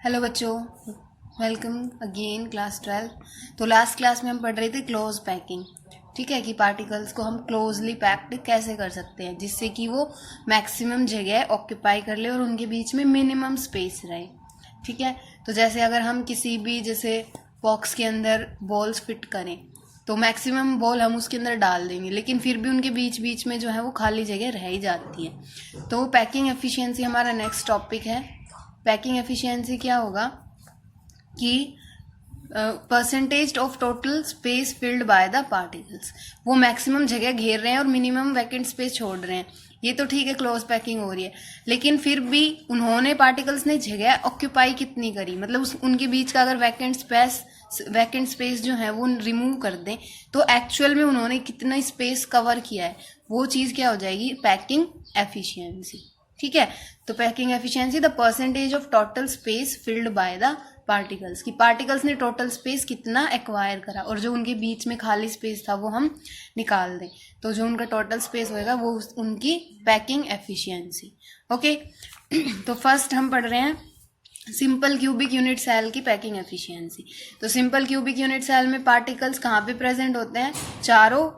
Hello बच्चों, welcome again class 12। तो last class में हम पढ़ रहे थे क्लोज पैकिंग। ठीक है कि पार्टिकल्स को हम क्लोजली पैक्ड कैसे कर सकते हैं जिससे कि वो मैक्सिमम जगह ऑक्यूपाई कर ले और उनके बीच में मिनिमम स्पेस रहे। ठीक है, तो जैसे अगर हम किसी भी जैसे बॉक्स के अंदर बॉल्स फिट करें तो मैक्सिमम बॉल हम उसके अंदर डाल देंगे, लेकिन फिर भी उनके बीच बीच में जो है वो खाली जगह रह ही जाती है। तो पैकिंग एफिशिएंसी हमारा नेक्स्ट टॉपिक है। पैकिंग एफिशिएंसी क्या होगा कि percentage of total space filled by the particles, वो मैक्सिमम जगह घेर रहे हैं और मिनिमम वैकेंट स्पेस छोड़ रहे हैं। ये तो ठीक है, क्लोज पैकिंग हो रही है, लेकिन फिर भी उन्होंने पार्टिकल्स ने जगह ऑक्यूपाई कितनी करी, मतलब उनके बीच का अगर वैकेंट स्पेस जो है वो रिमूव कर दें तो एक्चुअल में उन्होंने कितना स्पेस कवर किया है, वो चीज़ क्या हो जाएगी, पैकिंग एफिशिएंसी। ठीक है, तो packing efficiency the percentage of total space filled by the particles, कि पार्टिकल्स ने टोटल स्पेस कितना एक्वायर करा और जो उनके बीच में खाली स्पेस था वो हम निकाल दें, तो जो उनका टोटल स्पेस होएगा वो उनकी पैकिंग एफिशिएंसी। ओके, तो फर्स्ट हम पढ़ रहे हैं सिंपल क्यूबिक यूनिट सेल की पैकिंग एफिशिएंसी। तो सिंपल क्यूबिक यूनिट सेल में पार्टिकल्स कहाँ पे प्रेजेंट होते हैं, चारों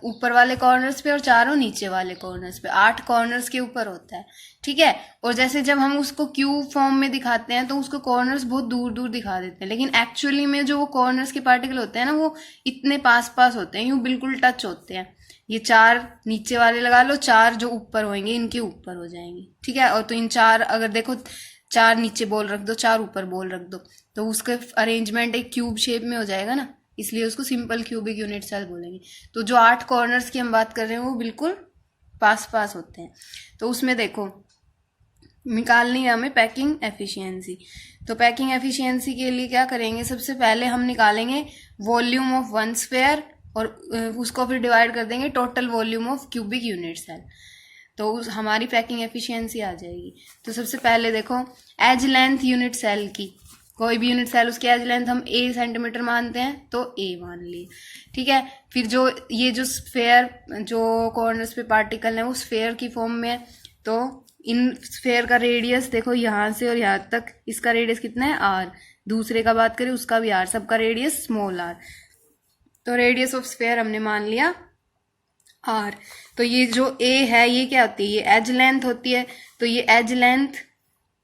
ऊपर वाले कॉर्नर्स पे और चारों नीचे वाले कॉर्नर्स पे, 8 कॉर्नर्स के ऊपर होता है। ठीक है, और जैसे जब हम उसको क्यूब फॉर्म में दिखाते हैं तो उसको कॉर्नर्स बहुत दूर दूर दिखा देते हैं, लेकिन एक्चुअली में जो वो कॉर्नर्स के पार्टिकल होते हैं ना वो इतने पास पास होते हैं, यूं बिल्कुल टच होते हैं। ये 4 नीचे वाले लगा लो, 4 जो ऊपर होंगे इनके ऊपर हो जाएंगे। ठीक है, और तो इन 4 अगर देखो 4 नीचे बॉल रख दो, 4 ऊपर बॉल रख दो, तो उसका अरेंजमेंट एक क्यूब शेप में हो जाएगा ना, इसलिए उसको सिंपल क्यूबिक यूनिट सेल बोलेंगे। तो जो 8 कॉर्नर्स की हम बात कर रहे हैं वो बिल्कुल पास पास होते हैं। तो उसमें देखो निकालनी है हमें पैकिंग एफिशिएंसी। तो पैकिंग एफिशिएंसी के लिए क्या करेंगे, सबसे पहले हम निकालेंगे वॉल्यूम ऑफ वन स्फेयर और उसको फिर डिवाइड कर देंगे total volume of cubic unit cell, तो हमारी पैकिंग एफिशिएंसी आ जाएगी। तो सबसे पहले देखो एज लेंथ यूनिट सेल की, कोई भी यूनिट सेल उसकी एज लेंथ हम a सेंटीमीटर मानते हैं तो a मान लिए। ठीक है, फिर जो ये जो स्फेयर जो कॉर्नर्स पे पार्टिकल है वो स्फेयर की फॉर्म में है, तो इन स्फेयर का रेडियस देखो यहाँ से और यहाँ तक, इसका रेडियस कितना है r, दूसरे का बात करें उसका भी r, सबका रेडियस स्मॉल r। तो रेडियस ऑफ स्फेयर हमने मान लिया r। तो ये जो a है ये क्या होती है, ये एज लेंथ होती है, तो ये एज लेंथ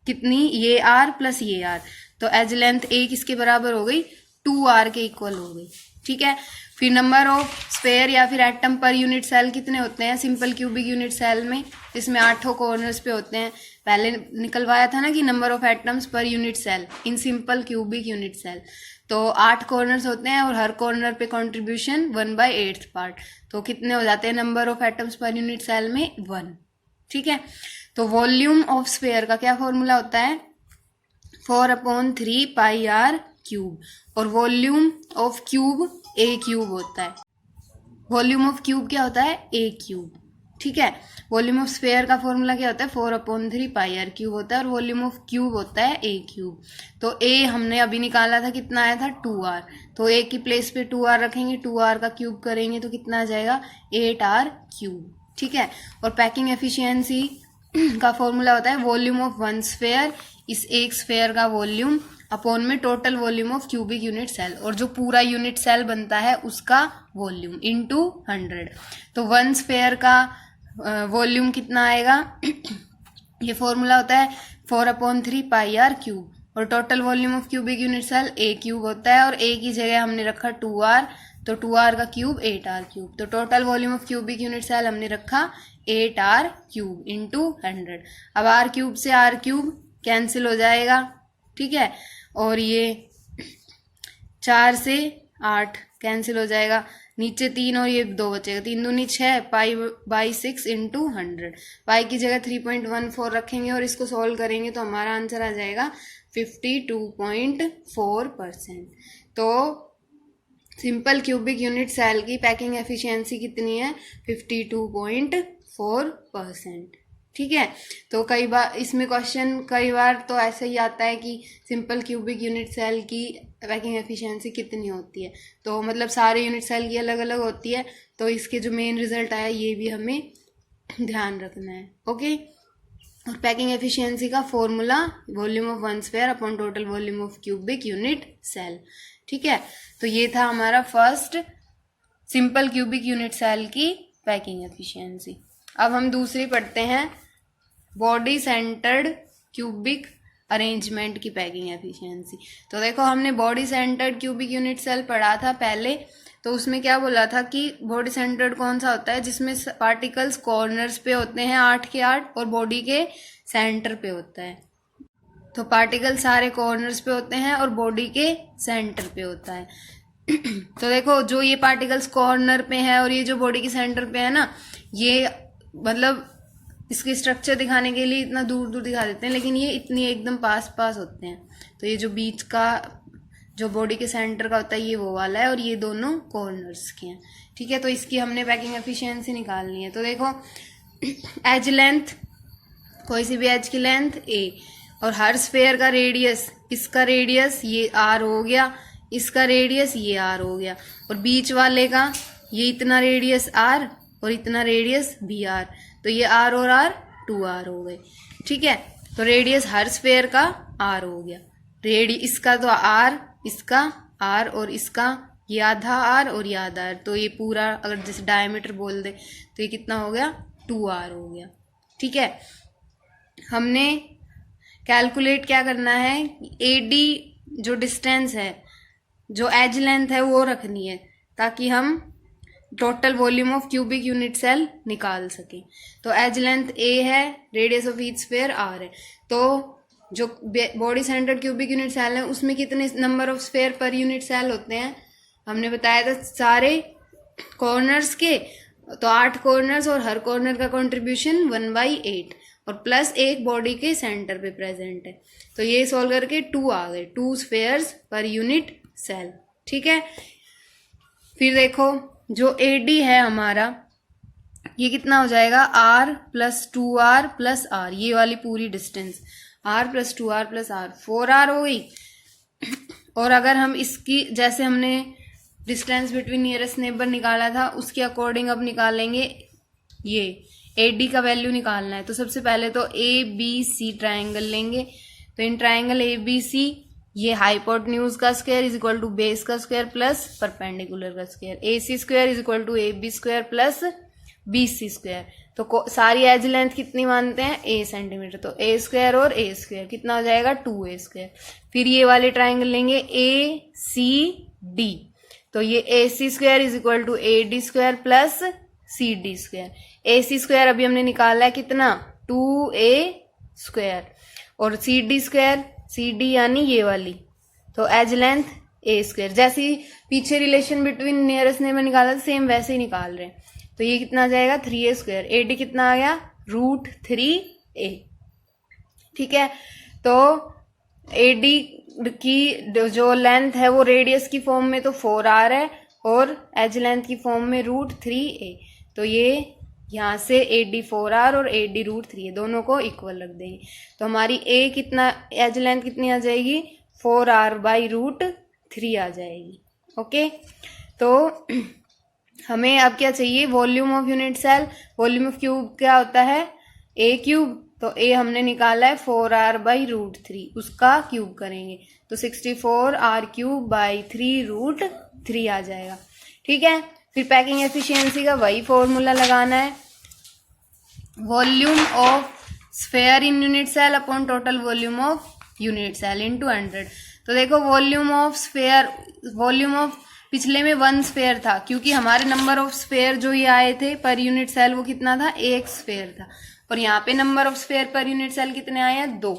कितनी, ये r प्लस ये r, तो एज लेंथ a किसके बराबर हो गई, 2r के इक्वल हो गई। ठीक है, फिर नंबर ऑफ स्फेयर या फिर एटम पर यूनिट सेल कितने होते हैं सिंपल क्यूबिक यूनिट सेल में, इसमें 8 कॉर्नर्स पे होते हैं। पहले निकलवाया था ना कि number of atoms per unit cell in simple cubic unit cell, तो 8 कॉर्नर्स होते हैं और हर कॉर्नर पे कंट्रीब्यूशन 1/8 पार्ट, तो कितने हो जाते हैं number of atoms per unit cell में 1। ठीक है, तो वॉल्यूम ऑफ स्फेयर का क्या फॉर्मूला होता है, 4/3 पाई r क्यूब, और volume of cube a cube होता है। वॉल्यूम ऑफ क्यूब क्या होता है, a क्यूब। ठीक है, वॉल्यूम ऑफ स्फेयर का फॉर्मूला क्या होता है, 4/3 पाई r क्यूब होता है, और वॉल्यूम ऑफ क्यूब होता है a क्यूब। तो a हमने अभी निकाला था, कितना आया था 2r, तो a की प्लेस पे 2r रखेंगे, 2r का क्यूब करेंगे तो कितना आ जाएगा 8r क्यूब। ठीक है, और पैकिंग एफिशिएंसी का फॉर्मूला होता है वॉल्यूम ऑफ वन स्फेयर, इस एक स्फेयर का वॉल्यूम अपॉन में total volume of cubic unit cell, और जो पूरा यूनिट सेल बनता है उसका वॉल्यूम इनटू 100। तो वन स्फेयर का वॉल्यूम कितना आएगा ये फॉर्मूला होता है 4/3 पाई r क्यूब, और total volume of cubic unit cell a cube होता है, और a की जगह हमने रखा 2r, तो 2r का क्यूब 8r क्यूब, तो total volume of cubic unit cell हमने रखा 8r क्यूब इंटू 100। अब r क्यूब से r क्यूब कैंसिल हो जाएगा। ठीक है, और ये 4 से 8 कैंसिल हो जाएगा, नीचे 3 और ये 2 बचेगा, 3 दूनी 6 पाई 6 इंटू 100, पाई की जगह 3.14 रखेंगे और इसको सॉल्व करेंगे तो हमारा आंसर आ जाएगा 52.4%। तो सिंपल क्यूबिक यूनिट सेल की पैकिंग एफिशिएंसी कितनी है, 52.4%। ठीक है, तो कई बार इसमें क्वेश्चन कई बार तो ऐसे ही आता है कि सिंपल क्यूबिक यूनिट सेल की पैकिंग एफिशिएंसी कितनी होती है, तो मतलब सारे यूनिट सेल की अलग अलग होती है, तो इसके जो मेन रिजल्ट आया ये भी हमें ध्यान रखना है। ओके, और पैकिंग एफिशिएंसी का formula volume of one sphere upon total volume of cubic unit cell. ठीक है, तो ये था हमारा first simple cubic unit cell की पैकिंग एफिशिएंसी। अब हम दूसरी पढ़ते हैं बॉडी सेंटर्ड क्यूबिक अरेंजमेंट की पैकिंग एफिशिएंसी। तो देखो हमने body centred cubic unit cell पढ़ा था पहले, तो उसमें क्या बोला था कि बॉडी सेंटर्ड कौन सा होता है, जिसमें पार्टिकल्स कॉर्नर्स पे होते हैं 8 के 8 और बॉडी के सेंटर पे होता है। तो पार्टिकल सारे कॉर्नर्स पे होते हैं और बॉडी के सेंटर पे होता है। तो देखो जो ये पार्टिकल्स कॉर्नर पे है और ये जो बॉडी के सेंटर पे है ना, ये मतलब इसकी स्ट्रक्चर दिखाने के लिए इतना दूर दूर दिखा देते हैं, लेकिन ये इतनी एकदम पास पास होते हैं। तो ये जो बीच का जो बॉडी के सेंटर का होता है ये वो वाला है और ये दोनों कॉर्नर्स के हैं। ठीक है, तो इसकी हमने पैकिंग एफिशिएंसी निकालनी है। तो देखो एज लेंथ, कोई सी भी एज की लेंथ a और हर स्फेयर का रेडियस, इसका रेडियस ये r हो गया, इसका रेडियस ये r हो गया, और बीच वाले का ये इतना रेडियस r और इतना रेडियस भी r, तो ये r और r 2r हो गए। ठीक है, तो रेडियस हर स्फेयर का r हो गया, इसका तो r, इसका r और इसका ये आधा r और ये आधा r, तो ये पूरा अगर जैसे डायमीटर बोल दे तो ये कितना हो गया 2r हो गया। ठीक है, हमने कैलकुलेट क्या करना है, AD जो डिस्टेंस है, जो एज लेंथ है वो रखनी है ताकि हम total volume of cubic unit cell निकाल सकें। तो एज लेंथ a है, radius of each sphere r है। तो जो body centred cubic unit cell है उसमें कितने number of sphere per unit cell होते हैं, हमने बताया था सारे कॉर्नर्स के, तो 8 कॉर्नर्स और हर कॉर्नर का कंट्रीब्यूशन 1/8 और प्लस एक बॉडी के सेंटर पे प्रेजेंट है। तो ये सॉल्व करके 2 आ गए, 2 स्फेयर्स पर यूनिट सेल। ठीक है, फिर देखो जो AD है हमारा ये कितना हो जाएगा, r plus 2r plus r, ये वाली पूरी distance r plus 2r plus r 4r हो गई। और अगर हम इसकी जैसे हमने डिस्टेंस बिटवीन नियरेस्ट नेबर निकाला था उसके अकॉर्डिंग अब निकालेंगे, ये AD का वैल्यू निकालना है। तो सबसे पहले तो ABC ट्राइंगल लेंगे, तो इन ट्राइंगल ABC ये हाइपोटेन्यूज का square is equal to base का स्क्वायर प्लस परपेंडिकुलर का square, AC square is equal to AB square plus BC square. तो सारी एज लेंथ कितनी मानते हैं, a सेंटीमीटर, तो a स्क्वायर और a स्क्वायर कितना हो जाएगा 2a स्क्वायर। फिर ये वाले ट्राइंगल लेंगे ACD, तो ये AC square is equal to AD square plus CD square. AC square अभी हमने निकाला है कितना 2a स्क्वायर, और CD स्क्वायर, CD यानी ये वाली, तो एज लेंथ a स्क्वायर। जैसे ही पीछे रिलेशन बिटवीन नियरेस्ट नेबर निकाला था सेम वैसे ही निकाल रहे हैं। तो ये कितना आ जाएगा 3a स्क्वायर, AD कितना आ गया √3a। ठीक है, तो AD की जो लेंथ है वो रेडियस की फॉर्म में तो 4r है और एज लेंथ की फॉर्म में √3a, तो ये यहाँ से AD 4r और AD √3a दोनों को इक्वल रख देंगे। तो हमारी a कितना, एज लेंथ कितनी आ जाएगी 4r/√3 आ जाएगी। ओके, तो हमें अब क्या चाहिए, volume of unit cell. Volume of cube क्या होता है a क्यूब, तो a हमने निकाला है 4r/√3, उसका क्यूब करेंगे तो 64r³/3√3 आ जाएगा। ठीक है, फिर पैकिंग एफिशिएंसी का वही फॉर्मूला लगाना है, volume of sphere in unit cell upon total volume of unit cell into 100। तो देखो volume of sphere, volume of पिछले में 1 स्फेयर था, क्योंकि हमारे नंबर ऑफ स्फेयर जो ये आए थे पर यूनिट सेल वो कितना था 1 स्फेयर था, और यहाँ पे number of sphere per unit cell कितने आए हैं 2,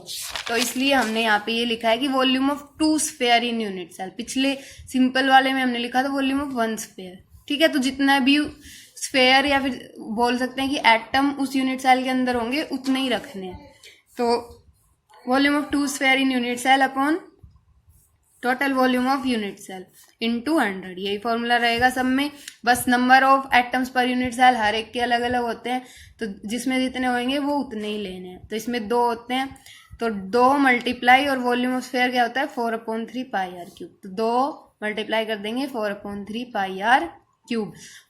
तो इसलिए हमने यहाँ पे ये लिखा है कि volume of 2 sphere in unit cell. पिछले सिंपल वाले में हमने लिखा था वॉल्यूम ऑफ 1 स्फेयर। ठीक है, तो जितना भी स्फेयर या फिर बोल सकते हैं कि एटम उस यूनिट सेल के अंदर होंगे उतने ही रखने हैं। तो volume of 2 sphere in unit cell upon total volume of unit cell into 100, यही फॉर्मूला रहेगा सब में। बस number of atoms per unit cell हर एक के अलग अलग होते हैं, तो जिसमें जितने होंगे वो उतने ही लेने हैं। तो इसमें 2 होते हैं, तो 2 मल्टीप्लाई और वॉल्यूम ऑफ स्फेयर क्या होता है 4/3πr³, तो 2 मल्टीप्लाई कर देंगे 4/3πr³,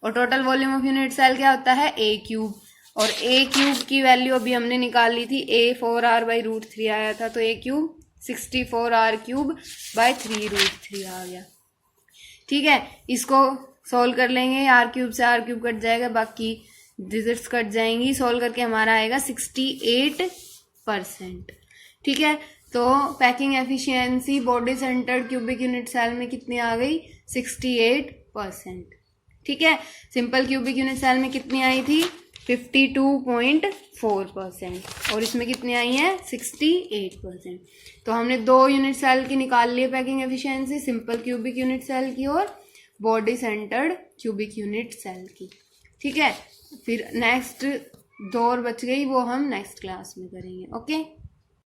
और total volume of unit cell क्या होता है a क्यूब, और ए क्यूब की वैल्यू अभी हमने निकाल ली थी, ए 4r/√3 आया था, तो ए क्यूब 64r³/3√3 आ गया। ठीक है, इसको सॉल्व कर लेंगे, r³ से r³ कट जाएगा, बाकी डिजिट्स कट जाएंगी, सॉल्व करके हमारा आएगा 68%। ठीक है, तो packing efficiency body centred cubic unit cell में कितनी आ गई, 68%। ठीक है, सिंपल क्यूबिक यूनिट सेल में कितनी आई थी, 52.4%, और इसमें कितनी आई है, 68%। तो हमने 2 यूनिट सेल की निकाल ली packing efficiency, simple cubic unit cell की और body centred cubic unit cell की। ठीक है, फिर नेक्स्ट 2 और बच गई, वो हम नेक्स्ट क्लास में करेंगे। ओके।